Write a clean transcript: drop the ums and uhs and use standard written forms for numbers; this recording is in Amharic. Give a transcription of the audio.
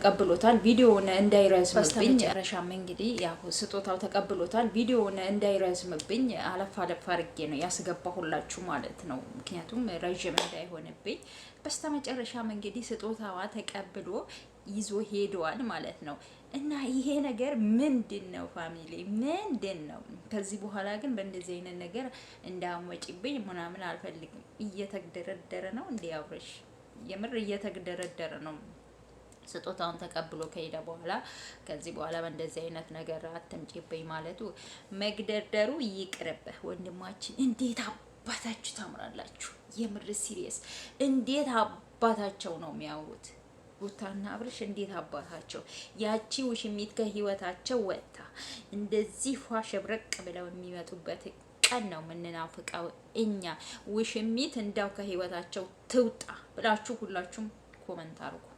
ተቀብሎታል ቪዲዮውን እንዳይረዝምብኝ መጨረሻም እንግዲህ ያው ስጦታው ተቀብሎታል ቪዲዮውን እንዳይረዝምብኝ አለፍ አድርጌ ነው ያስገባሁላችሁ ማለት ነው ምክንያቱም ረጅም እንዳይሆንብኝ በስተመጨረሻም እንግዲህ ስጦታዋ ተቀብሎ ይዞ ሄዷል ማለት ነው እና ይሄ ነገር ምንድነው ፋሚሊ ምንድነው ከዚህ በኋላ ግን በእንደዚህ አይነት ነገር እንዳመጪብኝ ምናምን አልፈልግም እየተግደረደረ ነው እንዴ አብረሽ የምር እየተግደረደረ ነው ስጦታውን ተቀብሎ ከሄደ በኋላ ከዚህ በኋላ በእንደዚህ አይነት ነገር አትምጪብኝ ማለቱ መግደርደሩ ይቅርብህ ወንድማችን እንዴት አባታችሁ ታምራላችሁ የምር ሲሪየስ እንዴት አባታቸው ነው የሚያዩት ሩታና አብርሽ እንዴት አባታቸው ያቺ ውሽሚት ከህይወታቸው ወጣ እንደዚህ ፏሸብረቅ ብለው የሚመጡበት ቀን ነው ምንናፍቀው እኛ ውሽሚት እንዳው ከህይወታቸው ትውጣ ብላችሁ ሁላችሁም ኮሜንት አድርጉ